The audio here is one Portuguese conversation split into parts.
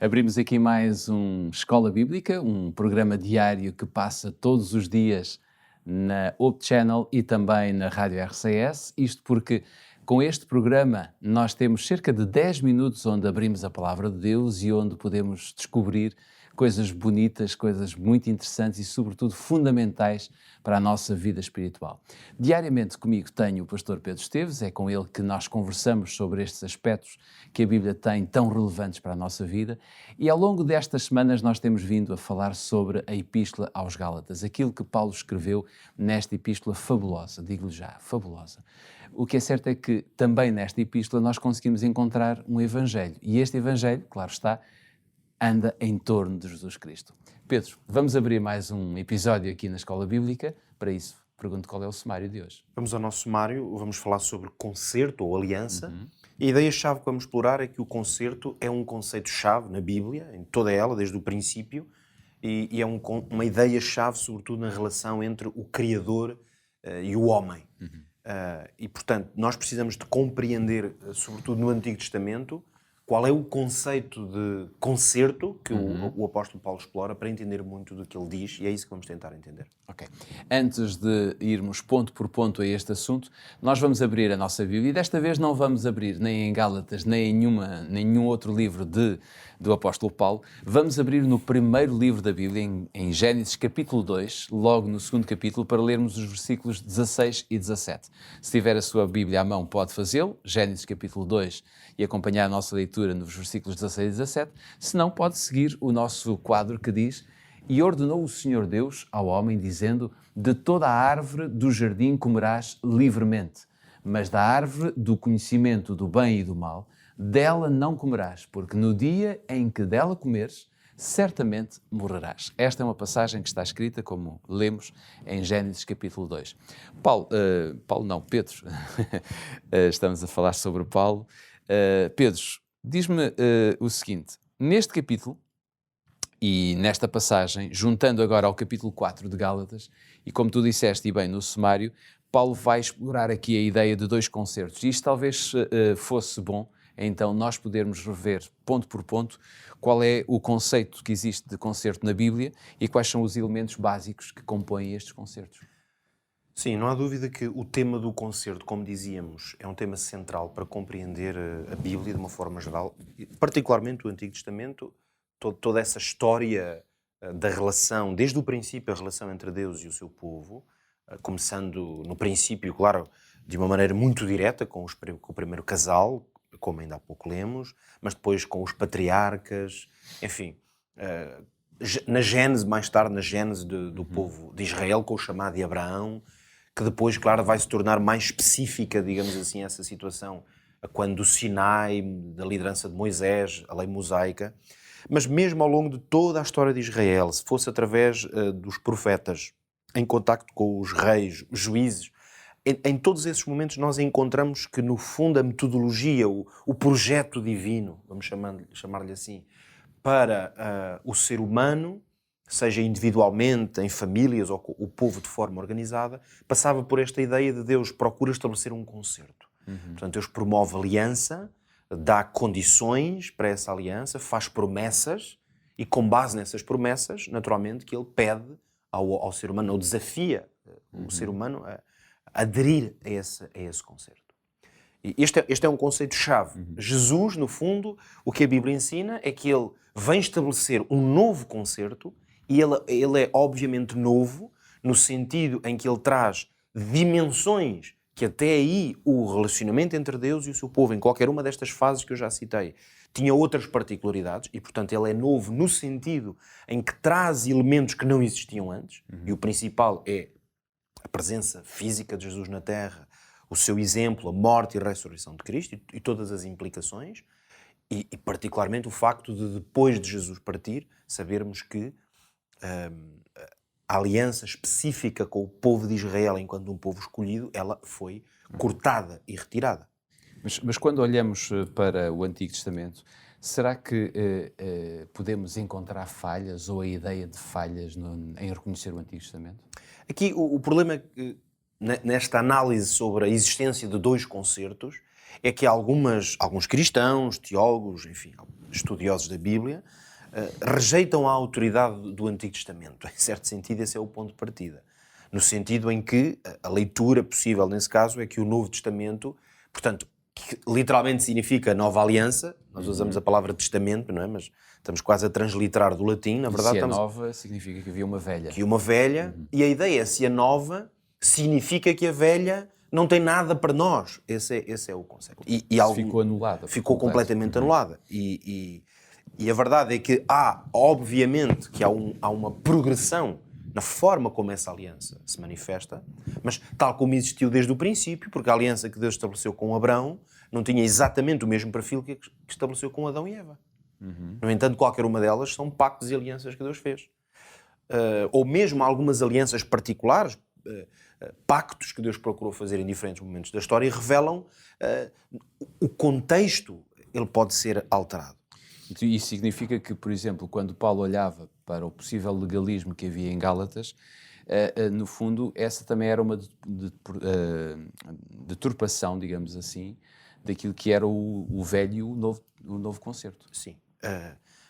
Abrimos aqui mais um Escola Bíblica, um programa diário que passa todos os dias na Hope Channel e também na Rádio RCS. Isto porque com este programa nós temos cerca de 10 minutos onde abrimos a Palavra de Deus e onde podemos descobrir coisas bonitas, coisas muito interessantes e, sobretudo, fundamentais para a nossa vida espiritual. Diariamente comigo tenho o pastor Pedro Esteves, é com ele que nós conversamos sobre estes aspectos que a Bíblia tem tão relevantes para a nossa vida e ao longo destas semanas nós temos vindo a falar sobre a Epístola aos Gálatas, aquilo que Paulo escreveu nesta epístola fabulosa, digo-lhe já, fabulosa. O que é certo é que também nesta epístola nós conseguimos encontrar um Evangelho e este Evangelho, claro está, anda em torno de Jesus Cristo. Pedro, vamos abrir mais um episódio aqui na Escola Bíblica. Para isso, pergunto qual é o sumário de hoje. Vamos ao nosso sumário, vamos falar sobre concerto ou aliança. E a ideia-chave que vamos explorar é que o concerto é um conceito-chave na Bíblia, em toda ela, desde o princípio, e é uma ideia-chave, sobretudo, na relação entre o Criador e o homem. E, portanto, nós precisamos de compreender, sobretudo no Antigo Testamento, qual é o conceito de concerto que o apóstolo Paulo explora para entender muito do que ele diz, e é isso que vamos tentar entender. Ok. Antes de irmos ponto por ponto a este assunto, nós vamos abrir a nossa Bíblia e desta vez não vamos abrir nem em Gálatas, nem em nenhum outro livro do apóstolo Paulo. Vamos abrir no primeiro livro da Bíblia, em Gênesis capítulo 2, logo no segundo capítulo, para lermos os versículos 16 e 17. Se tiver a sua Bíblia à mão, pode fazê-lo, Gênesis capítulo 2, e acompanhar a nossa leitura nos versículos 16 e 17. Se não, pode seguir o nosso quadro que diz: E ordenou o Senhor Deus ao homem, dizendo: De toda a árvore do jardim comerás livremente, mas da árvore do conhecimento do bem e do mal, dela não comerás, porque no dia em que dela comeres, certamente morrerás. Esta é uma passagem que está escrita, como lemos, em Gênesis capítulo 2. Pedro, estamos a falar sobre Paulo. Pedro, diz-me o seguinte: neste capítulo, e nesta passagem, juntando agora ao capítulo 4 de Gálatas, e como tu disseste e bem no sumário, Paulo vai explorar aqui a ideia de dois concertos. E isto talvez fosse bom, então, nós podermos rever ponto por ponto qual é o conceito que existe de concerto na Bíblia e quais são os elementos básicos que compõem estes concertos. Sim, não há dúvida que o tema do concerto, como dizíamos, é um tema central para compreender a Bíblia de uma forma geral, particularmente o Antigo Testamento, toda essa história da relação, desde o princípio, a relação entre Deus e o seu povo, começando no princípio, claro, de uma maneira muito direta, com o primeiro casal, como ainda há pouco lemos, mas depois com os patriarcas, enfim, na Gênese, mais tarde na Gênese do povo de Israel, com o chamado de Abraão, que depois, claro, vai se tornar mais específica, digamos assim, essa situação, quando do Sinai, da liderança de Moisés, a lei mosaica. Mas mesmo ao longo de toda a história de Israel, se fosse através dos profetas, em contacto com os reis, os juízes, em todos esses momentos nós encontramos que, no fundo, a metodologia, o projeto divino, vamos chamar-lhe assim, para o ser humano, seja individualmente, em famílias ou o povo de forma organizada, passava por esta ideia de Deus procura estabelecer um concerto. Portanto, Deus promove aliança, dá condições para essa aliança, faz promessas e, com base nessas promessas, naturalmente, que ele pede ao ser humano, ou desafia o ser humano a aderir a esse concerto. E este é um conceito-chave. Jesus, no fundo, o que a Bíblia ensina é que ele vem estabelecer um novo concerto e ele é obviamente novo no sentido em que ele traz dimensões que até aí o relacionamento entre Deus e o seu povo, em qualquer uma destas fases que eu já citei, tinha outras particularidades e, portanto, ele é novo no sentido em que traz elementos que não existiam antes, e o principal é a presença física de Jesus na Terra, o seu exemplo, a morte e a ressurreição de Cristo e todas as implicações, e particularmente o facto de, depois de Jesus partir, sabermos que a aliança específica com o povo de Israel enquanto um povo escolhido, ela foi cortada e retirada. Mas quando olhamos para o Antigo Testamento, será que podemos encontrar falhas ou a ideia de falhas em reconhecer o Antigo Testamento? Aqui o problema é que nesta análise sobre a existência de dois concertos, é que alguns cristãos, teólogos, enfim, estudiosos da Bíblia, rejeitam a autoridade do Antigo Testamento. Em certo sentido, esse é o ponto de partida. No sentido em que a leitura possível, nesse caso, é que o Novo Testamento, portanto, que literalmente significa Nova Aliança, nós usamos a palavra testamento, não é? Mas estamos quase a transliterar do latim, na verdade. Se é nova, significa que havia uma velha. Que uma velha, e a ideia é, se é nova, significa que a velha não tem nada para nós. Esse é o conceito. Ficou anulada. Ficou completamente anulada. E a verdade é que obviamente, que há uma progressão na forma como essa aliança se manifesta, mas tal como existiu desde o princípio, porque a aliança que Deus estabeleceu com Abraão não tinha exatamente o mesmo perfil que estabeleceu com Adão e Eva. No entanto, qualquer uma delas são pactos e alianças que Deus fez. Ou mesmo algumas alianças particulares, pactos que Deus procurou fazer em diferentes momentos da história, revelam o contexto, ele pode ser alterado. Isso significa que, por exemplo, quando Paulo olhava para o possível legalismo que havia em Gálatas, no fundo, essa também era uma deturpação, digamos assim, daquilo que era o velho e o novo concerto. Sim.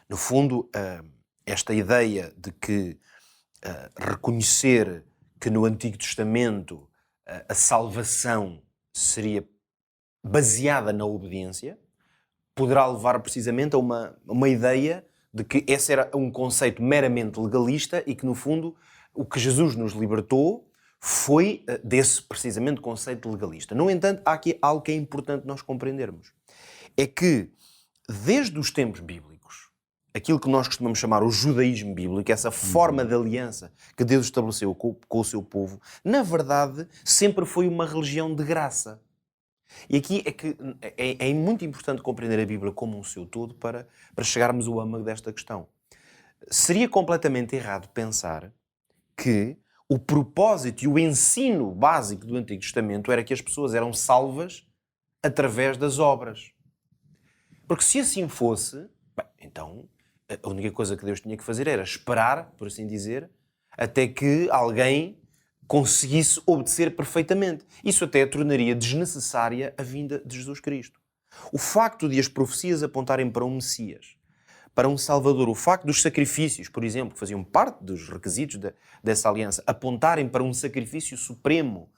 No fundo, esta ideia de que reconhecer que no Antigo Testamento a salvação seria baseada na obediência, poderá levar precisamente a uma ideia de que esse era um conceito meramente legalista e que, no fundo, o que Jesus nos libertou foi desse, precisamente, conceito legalista. No entanto, há aqui algo que é importante nós compreendermos. É que, desde os tempos bíblicos, aquilo que nós costumamos chamar o judaísmo bíblico, essa forma de aliança que Deus estabeleceu com o seu povo, na verdade, sempre foi uma religião de graça. E aqui é que é muito importante compreender a Bíblia como um seu todo para chegarmos ao âmago desta questão. Seria completamente errado pensar que o propósito e o ensino básico do Antigo Testamento era que as pessoas eram salvas através das obras. Porque se assim fosse, então a única coisa que Deus tinha que fazer era esperar, por assim dizer, até que alguém conseguisse obedecer perfeitamente. Isso até tornaria desnecessária a vinda de Jesus Cristo. O facto de as profecias apontarem para um Messias, para um Salvador, o facto dos sacrifícios, por exemplo, que faziam parte dos requisitos dessa aliança, apontarem para um sacrifício supremo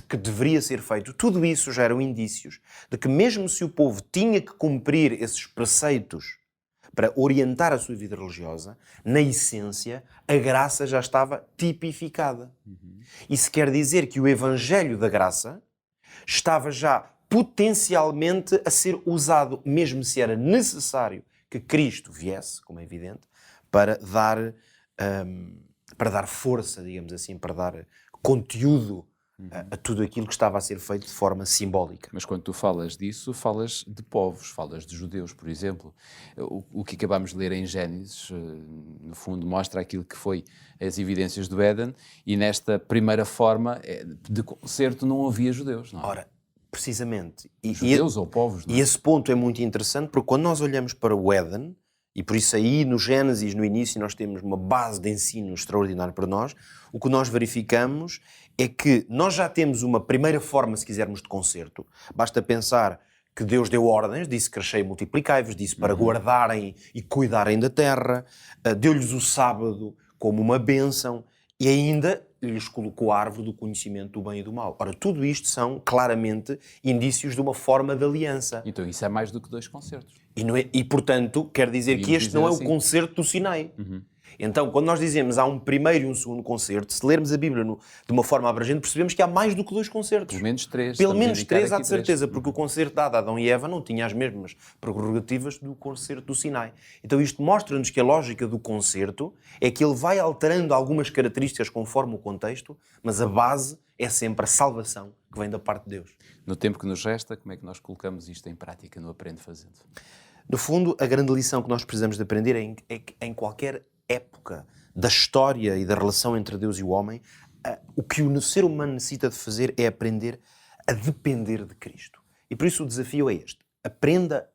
que deveria ser feito, tudo isso já eram indícios de que mesmo se o povo tinha que cumprir esses preceitos para orientar a sua vida religiosa, na essência, a graça já estava tipificada. Isso quer dizer que o Evangelho da Graça estava já potencialmente a ser usado, mesmo se era necessário que Cristo viesse, como é evidente, para dar força, digamos assim, para dar conteúdo a tudo aquilo que estava a ser feito de forma simbólica. Mas quando tu falas disso, falas de povos, falas de judeus, por exemplo. O que acabamos de ler em Gênesis, no fundo, mostra aquilo que foi as evidências do Éden, e nesta primeira forma de concerto não havia judeus, não é? Ora, precisamente. Judeus ou povos, não é? E esse ponto é muito interessante, porque quando nós olhamos para o Éden, e por isso aí no Gênesis, no início, nós temos uma base de ensino extraordinário para nós, o que nós verificamos é que nós já temos uma primeira forma, se quisermos, de concerto. Basta pensar que Deus deu ordens, disse crescei e multiplicai-vos, disse para guardarem e cuidarem da terra, deu-lhes o sábado como uma bênção e ainda lhes colocou a árvore do conhecimento do bem e do mal. Ora, tudo isto são claramente indícios de uma forma de aliança. Então isso é mais do que 2 concertos. E portanto, quer dizer que este não é o concerto do Sinai. Então, quando nós dizemos há um primeiro e um segundo concerto, se lermos a Bíblia de uma forma abrangente, percebemos que há mais do que 2 concertos. Pelo menos 3. Pelo menos 3, há de certeza, porque o concerto dado a Adão e Eva não tinha as mesmas prerrogativas do concerto do Sinai. Então isto mostra-nos que a lógica do concerto é que ele vai alterando algumas características conforme o contexto, mas a base é sempre a salvação que vem da parte de Deus. No tempo que nos resta, como é que nós colocamos isto em prática no Aprende Fazendo? No fundo, a grande lição que nós precisamos de aprender é que em qualquer época da história e da relação entre Deus e o homem, o que o ser humano necessita de fazer é aprender a depender de Cristo. E por isso o desafio é este. Aprenda,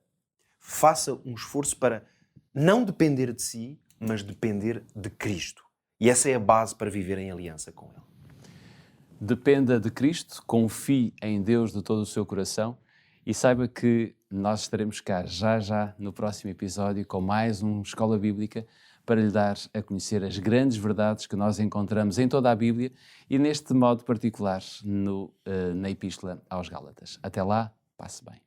faça um esforço para não depender de si, mas depender de Cristo. E essa é a base para viver em aliança com Ele. dependa de Cristo, confie em Deus de todo o seu coração e saiba que nós estaremos cá já no próximo episódio com mais um Escola Bíblica para lhe dar a conhecer as grandes verdades que nós encontramos em toda a Bíblia e neste modo particular na Epístola aos Gálatas. Até lá, passe bem.